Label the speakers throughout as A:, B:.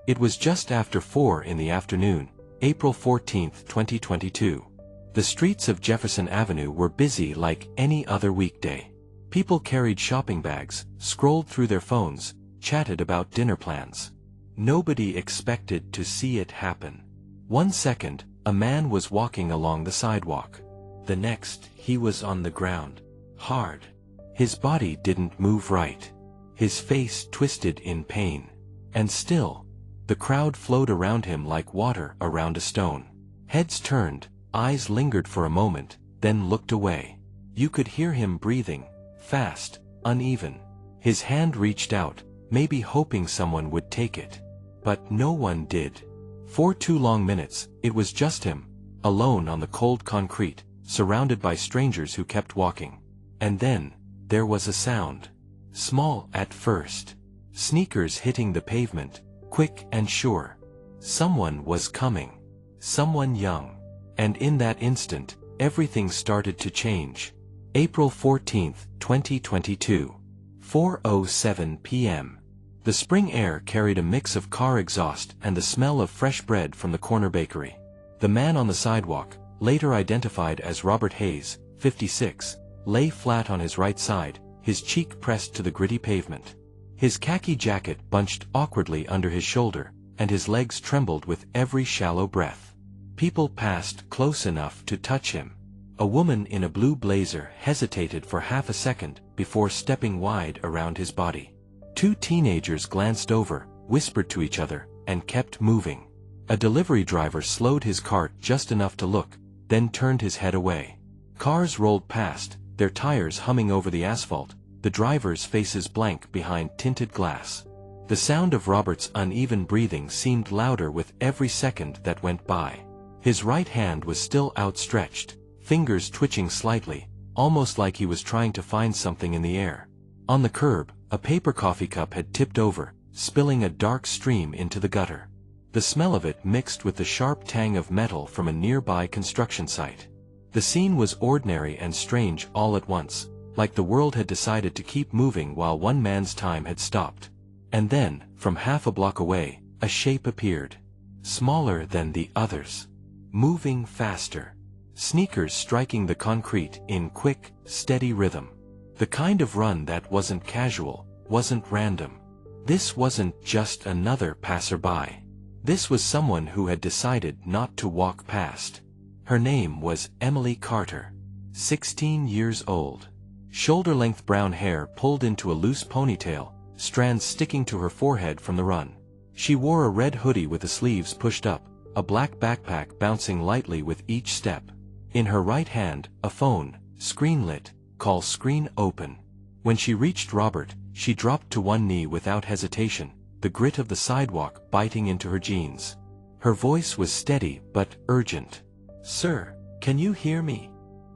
A: It was just after 4 in the afternoon, April 14, 2022. The streets of Jefferson Avenue were busy like any other weekday. People carried shopping bags, scrolled through their phones, chatted about dinner plans. Nobody expected to see it happen. 1 second, a man was walking along the sidewalk. The next, he was on the ground. Hard. His body didn't move right. His face twisted in pain. And still, the crowd flowed around him like water around a stone. Heads turned, eyes lingered for a moment, then looked away. You could hear him breathing, fast, uneven. His hand reached out, maybe hoping someone would take it. But no one did. For 2 long minutes, it was just him, alone on the cold concrete, surrounded by strangers who kept walking. And then, there was a sound. Small at first. Sneakers hitting the pavement, quick and sure. Someone was coming. Someone young. And in that instant, everything started to change. April 14, 2022. 4:07 p.m. The spring air carried a mix of car exhaust and the smell of fresh bread from the corner bakery. The man on the sidewalk, later identified as Robert Hayes, 56, lay flat on his right side, his cheek pressed to the gritty pavement. His khaki jacket bunched awkwardly under his shoulder, and his legs trembled with every shallow breath. People passed close enough to touch him. A woman in a blue blazer hesitated for half a second before stepping wide around his body. 2 teenagers glanced over, whispered to each other, and kept moving. A delivery driver slowed his cart just enough to look, then turned his head away. Cars rolled past, their tires humming over the asphalt, the drivers' faces blank behind tinted glass. The sound of Robert's uneven breathing seemed louder with every second that went by. His right hand was still outstretched, fingers twitching slightly, almost like he was trying to find something in the air. On the curb, a paper coffee cup had tipped over, spilling a dark stream into the gutter. The smell of it mixed with the sharp tang of metal from a nearby construction site. The scene was ordinary and strange all at once, like the world had decided to keep moving while one man's time had stopped. And then, from half a block away, a shape appeared. Smaller than the others. Moving faster. Sneakers striking the concrete in quick, steady rhythm. The kind of run that wasn't casual, wasn't random. This wasn't just another passerby. This was someone who had decided not to walk past. Her name was Emily Carter. 16 years old. Shoulder-length brown hair pulled into a loose ponytail, strands sticking to her forehead from the run. She wore a red hoodie with the sleeves pushed up, a black backpack bouncing lightly with each step. In her right hand, a phone, screen lit, call screen open. When she reached Robert, she dropped to one knee without hesitation, the grit of the sidewalk biting into her jeans. Her voice was steady but urgent. "Sir, can you hear me?"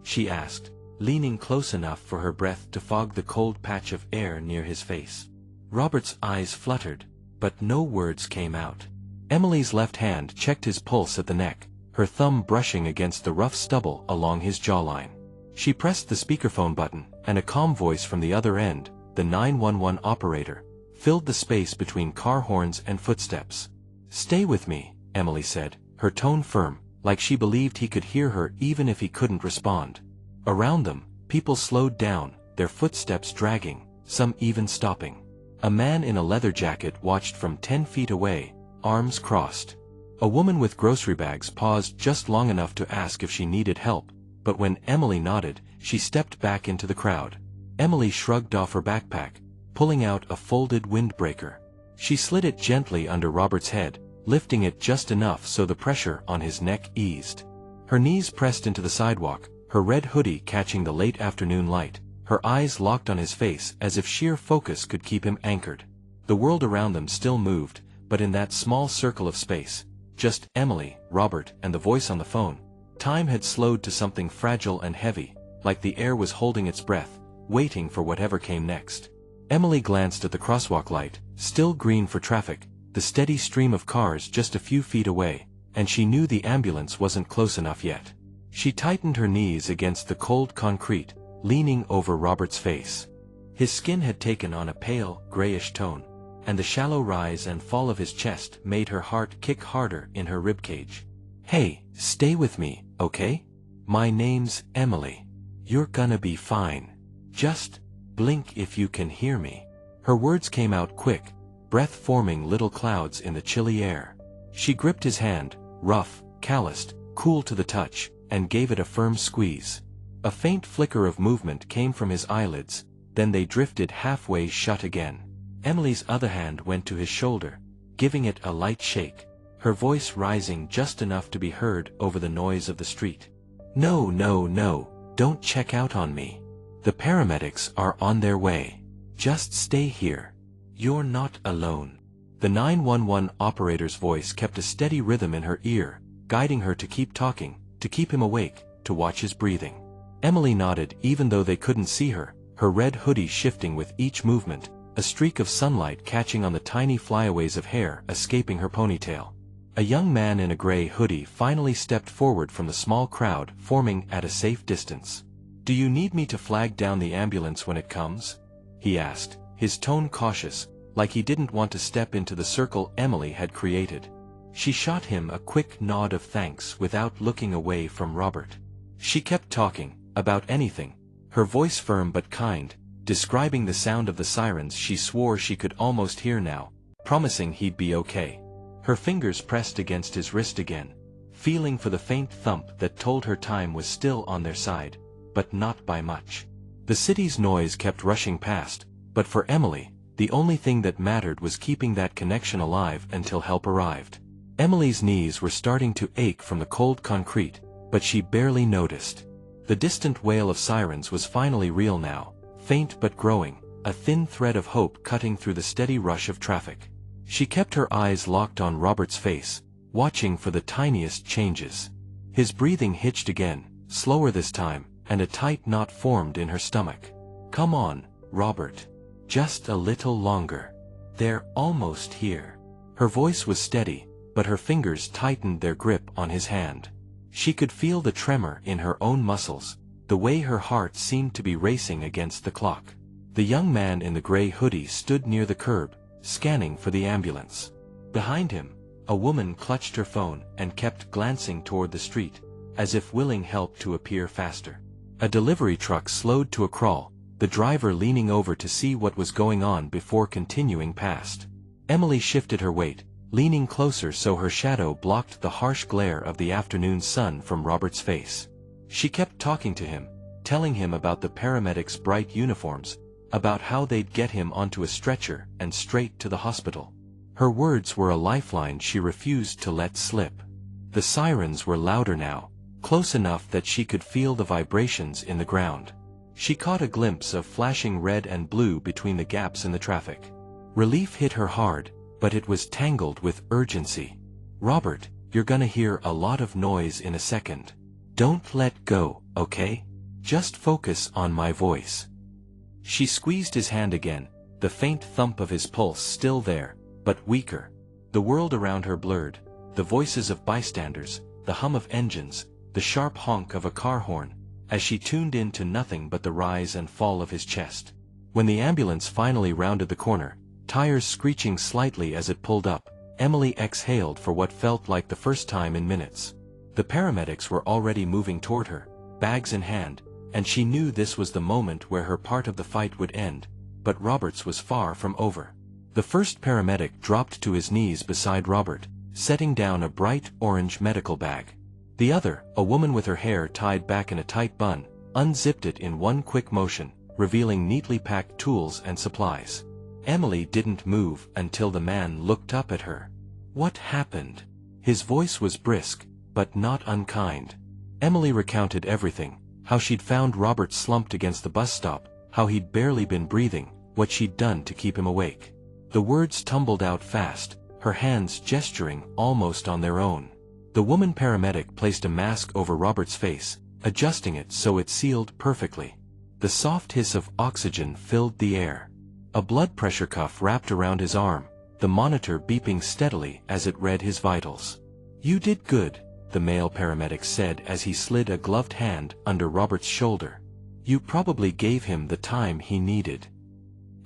A: she asked, leaning close enough for her breath to fog the cold patch of air near his face. Robert's eyes fluttered, but no words came out. Emily's left hand checked his pulse at the neck, her thumb brushing against the rough stubble along his jawline. She pressed the speakerphone button, and a calm voice from the other end, the 911 operator, filled the space between car horns and footsteps. "Stay with me," Emily said, her tone firm, like she believed he could hear her even if he couldn't respond. Around them, people slowed down, their footsteps dragging, some even stopping. A man in a leather jacket watched from 10 feet away, arms crossed. A woman with grocery bags paused just long enough to ask if she needed help, but when Emily nodded, she stepped back into the crowd. Emily shrugged off her backpack, pulling out a folded windbreaker. She slid it gently under Robert's head, lifting it just enough so the pressure on his neck eased. Her knees pressed into the sidewalk, her red hoodie catching the late afternoon light, her eyes locked on his face as if sheer focus could keep him anchored. The world around them still moved, but in that small circle of space, just Emily, Robert, and the voice on the phone, time had slowed to something fragile and heavy, like the air was holding its breath, waiting for whatever came next. Emily glanced at the crosswalk light, still green for traffic, the steady stream of cars just a few feet away, and she knew the ambulance wasn't close enough yet. She tightened her knees against the cold concrete, leaning over Robert's face. His skin had taken on a pale, grayish tone, and the shallow rise and fall of his chest made her heart kick harder in her ribcage. "Hey, stay with me, okay? My name's Emily. You're gonna be fine. Just blink if you can hear me." Her words came out quick, breath forming little clouds in the chilly air. She gripped his hand, rough, calloused, cool to the touch, and gave it a firm squeeze. A faint flicker of movement came from his eyelids, then they drifted halfway shut again. Emily's other hand went to his shoulder, giving it a light shake, her voice rising just enough to be heard over the noise of the street. "No, no, no, don't check out on me. The paramedics are on their way. Just stay here. You're not alone." The 911 operator's voice kept a steady rhythm in her ear, guiding her to keep talking, to keep him awake, to watch his breathing. Emily nodded even though they couldn't see her, her red hoodie shifting with each movement, a streak of sunlight catching on the tiny flyaways of hair escaping her ponytail. A young man in a gray hoodie finally stepped forward from the small crowd forming at a safe distance. "Do you need me to flag down the ambulance when it comes?" he asked, his tone cautious, like he didn't want to step into the circle Emily had created. She shot him a quick nod of thanks without looking away from Robert. She kept talking, about anything, her voice firm but kind, describing the sound of the sirens she swore she could almost hear now, promising he'd be okay. Her fingers pressed against his wrist again, feeling for the faint thump that told her time was still on their side, but not by much. The city's noise kept rushing past, but for Emily, the only thing that mattered was keeping that connection alive until help arrived. Emily's knees were starting to ache from the cold concrete, but she barely noticed. The distant wail of sirens was finally real now, faint but growing, a thin thread of hope cutting through the steady rush of traffic. She kept her eyes locked on Robert's face, watching for the tiniest changes. His breathing hitched again, slower this time, and a tight knot formed in her stomach. "Come on, Robert. Just a little longer. They're almost here." Her voice was steady, but her fingers tightened their grip on his hand. She could feel the tremor in her own muscles, the way her heart seemed to be racing against the clock. The young man in the gray hoodie stood near the curb, scanning for the ambulance. Behind him, a woman clutched her phone and kept glancing toward the street, as if willing help to appear faster. A delivery truck slowed to a crawl, the driver leaning over to see what was going on before continuing past. Emily shifted her weight, leaning closer so her shadow blocked the harsh glare of the afternoon sun from Robert's face. She kept talking to him, telling him about the paramedics' bright uniforms, about how they'd get him onto a stretcher and straight to the hospital. Her words were a lifeline she refused to let slip. The sirens were louder now, close enough that she could feel the vibrations in the ground. She caught a glimpse of flashing red and blue between the gaps in the traffic. Relief hit her hard, but it was tangled with urgency. "Robert, you're gonna hear a lot of noise in a second. Don't let go, okay? Just focus on my voice." She squeezed his hand again, the faint thump of his pulse still there, but weaker. The world around her blurred, the voices of bystanders, the hum of engines, the sharp honk of a car horn, as she tuned in to nothing but the rise and fall of his chest. When the ambulance finally rounded the corner, tires screeching slightly as it pulled up, Emily exhaled for what felt like the first time in minutes. The paramedics were already moving toward her, bags in hand, and she knew this was the moment where her part of the fight would end, but Robert's was far from over. The first paramedic dropped to his knees beside Robert, setting down a bright orange medical bag. The other, a woman with her hair tied back in a tight bun, unzipped it in one quick motion, revealing neatly packed tools and supplies. Emily didn't move until the man looked up at her. "What happened?" His voice was brisk, but not unkind. Emily recounted everything, how she'd found Robert slumped against the bus stop, how he'd barely been breathing, what she'd done to keep him awake. The words tumbled out fast, her hands gesturing almost on their own. The woman paramedic placed a mask over Robert's face, adjusting it so it sealed perfectly. The soft hiss of oxygen filled the air. A blood pressure cuff wrapped around his arm, the monitor beeping steadily as it read his vitals. "You did good," the male paramedic said as he slid a gloved hand under Robert's shoulder. "You probably gave him the time he needed."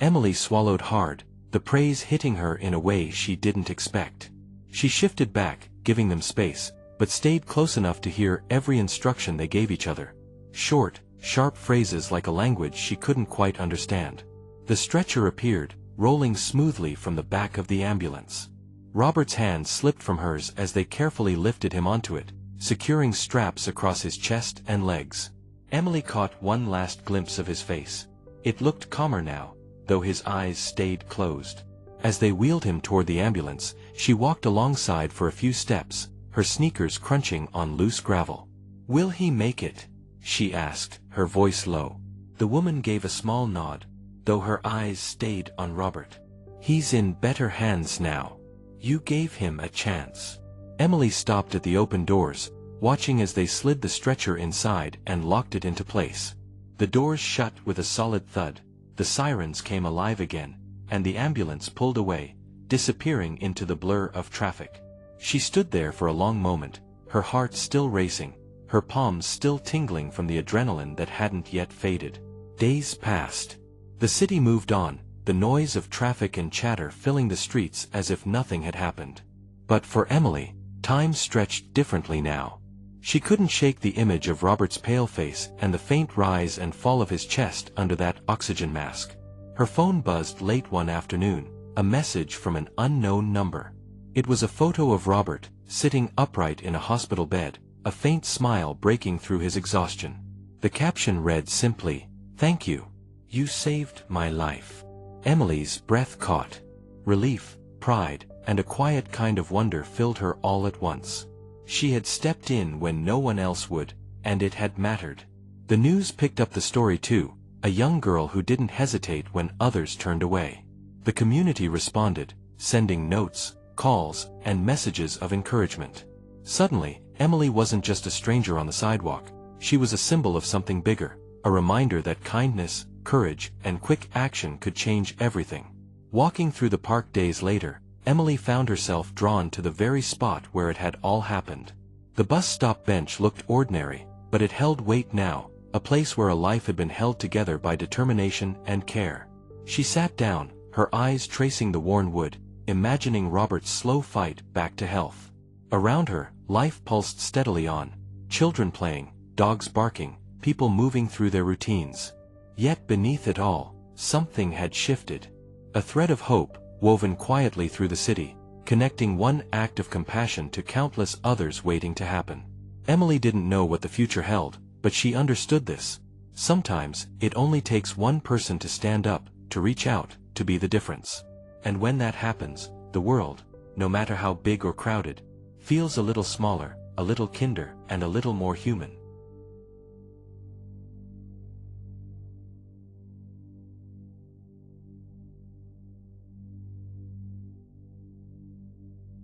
A: Emily swallowed hard, the praise hitting her in a way she didn't expect. She shifted back, giving them space, but stayed close enough to hear every instruction they gave each other. Short, sharp phrases like a language she couldn't quite understand. The stretcher appeared, rolling smoothly from the back of the ambulance. Robert's hand slipped from hers as they carefully lifted him onto it, securing straps across his chest and legs. Emily caught one last glimpse of his face. It looked calmer now, though his eyes stayed closed. As they wheeled him toward the ambulance, she walked alongside for a few steps, her sneakers crunching on loose gravel. "Will he make it?" she asked, her voice low. The woman gave a small nod, though her eyes stayed on Robert. "He's in better hands now. You gave him a chance." Emily stopped at the open doors, watching as they slid the stretcher inside and locked it into place. The doors shut with a solid thud, the sirens came alive again, and the ambulance pulled away, disappearing into the blur of traffic. She stood there for a long moment, her heart still racing, her palms still tingling from the adrenaline that hadn't yet faded. Days passed. The city moved on, the noise of traffic and chatter filling the streets as if nothing had happened. But for Emily, time stretched differently now. She couldn't shake the image of Robert's pale face and the faint rise and fall of his chest under that oxygen mask. Her phone buzzed late one afternoon, a message from an unknown number. It was a photo of Robert, sitting upright in a hospital bed, a faint smile breaking through his exhaustion. The caption read simply, "Thank you. You saved my life." Emily's breath caught. Relief, pride, and a quiet kind of wonder filled her all at once. She had stepped in when no one else would, and it had mattered. The news picked up the story too, a young girl who didn't hesitate when others turned away. The community responded, sending notes, calls, and messages of encouragement. Suddenly, Emily wasn't just a stranger on the sidewalk, she was a symbol of something bigger, a reminder that kindness, courage, and quick action could change everything. Walking through the park days later, Emily found herself drawn to the very spot where it had all happened. The bus stop bench looked ordinary, but it held weight now, a place where a life had been held together by determination and care. She sat down, her eyes tracing the worn wood, imagining Robert's slow fight back to health. Around her, life pulsed steadily on, children playing, dogs barking, people moving through their routines. Yet beneath it all, something had shifted. A thread of hope, woven quietly through the city, connecting one act of compassion to countless others waiting to happen. Emily didn't know what the future held, but she understood this. Sometimes, it only takes one person to stand up, to reach out, to be the difference. And when that happens, the world, no matter how big or crowded, feels a little smaller, a little kinder, and a little more human.